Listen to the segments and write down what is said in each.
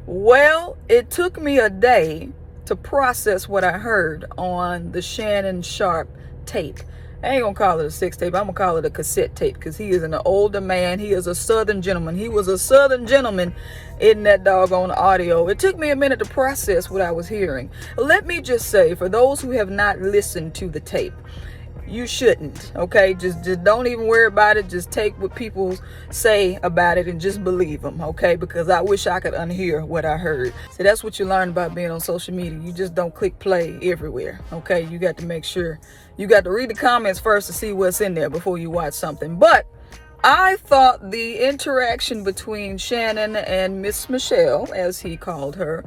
Well, it took me a day to process what I heard on the Shannon Sharpe tape. I ain't gonna call it a sex tape. I'm gonna call it a cassette tape because he is an older man. He is a southern gentleman. He was a southern gentleman in that doggone audio. It took me a minute to process what I was hearing. Let me just say, for those who have not listened to the tape, you shouldn't, okay? Just don't even worry about it. Just take what people say about it and just believe them, okay? Because I wish I could unhear what I heard. So that's what you learn about being on social media. You just don't click play everywhere, okay? You got to make sure, you got to read the comments first to see what's in there before you watch something. But I thought the interaction between Shannon and Miss Michelle, as he called her,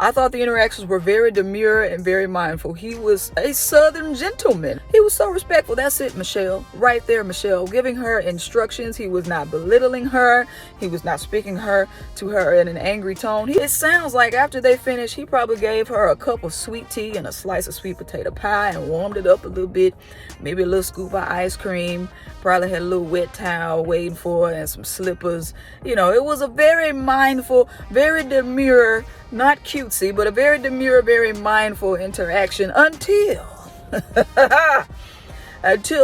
I thought the interactions were very demure and very mindful. He was a southern gentleman. He was so respectful. That's it, Michelle. Right there, Michelle. Giving her instructions. He was not belittling her. He was not speaking to her in an angry tone. It sounds like after they finished, he probably gave her a cup of sweet tea and a slice of sweet potato pie and warmed it up a little bit. Maybe a little scoop of ice cream. Probably had a little wet towel waiting for her and some slippers. You know, it was a very mindful, very demure, not cutesy, but a very demure, very mindful interaction until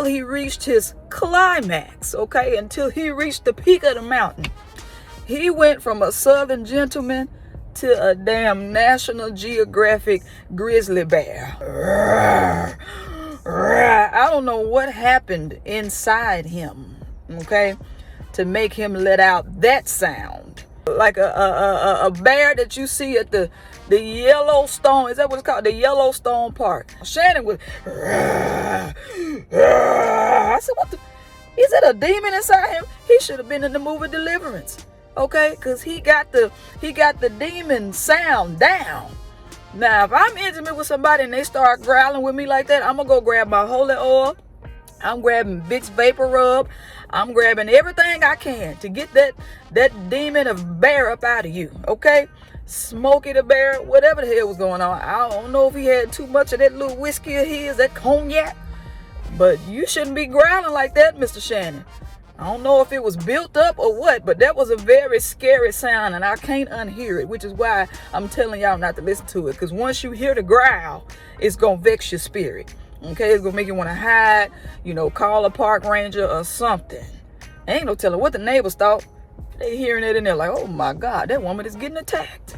he reached his climax, okay? Until he reached the peak of the mountain. He went from a southern gentleman to a damn National Geographic grizzly bear. I don't know what happened inside him, okay, to make him let out that sound. Like a bear that you see at the Yellowstone, is that what it's called? The Yellowstone Park. Shannon was, I said, what the, is it a demon inside him? He should have been in the movie Deliverance, okay, because he got the demon sound down. Now, if I'm intimate with somebody and they start growling with me like that, I'm going to go grab my holy oil. I'm grabbing Vicks Vapor Rub. I'm grabbing everything I can to get that demon of bear up out of you, okay? Smokey the Bear, whatever the hell was going on. I don't know if he had too much of that little whiskey of his, that cognac. But you shouldn't be growling like that, Mr. Shannon. I don't know if it was built up or what, but that was a very scary sound, and I can't unhear it, which is why I'm telling y'all not to listen to it. Because once you hear the growl, it's going to vex your spirit. Okay, it's going to make you want to hide, call a park ranger or something. Ain't no telling what the neighbors thought. They hearing it in there like, oh my God, that woman is getting attacked.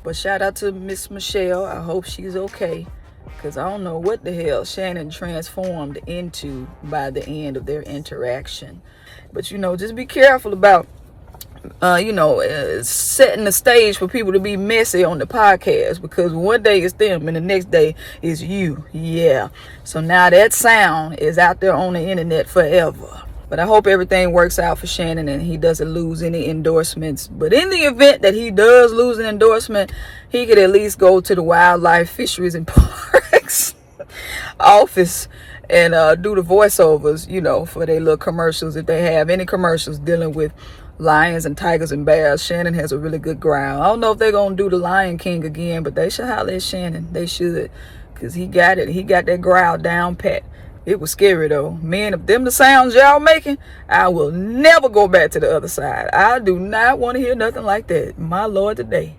But shout out to Miss Michelle. I hope she's okay. Because I don't know what the hell Shannon transformed into by the end of their interaction. But, just be careful about, setting the stage for people to be messy on the podcast. Because one day it's them and the next day is you. Yeah. So now that sound is out there on the internet forever. But I hope everything works out for Shannon and he doesn't lose any endorsements. But in the event that he does lose an endorsement, he could at least go to the Wildlife, Fisheries, and Parks office and do the voiceovers, for their little commercials. If they have any commercials dealing with lions and tigers and bears, Shannon has a really good growl. I don't know if they're going to do the Lion King again, but they should holler at Shannon. They should, because he got it. He got that growl down pat. It was scary though. Man, if them the sounds y'all making, I will never go back to the other side. I do not want to hear nothing like that. My Lord, today.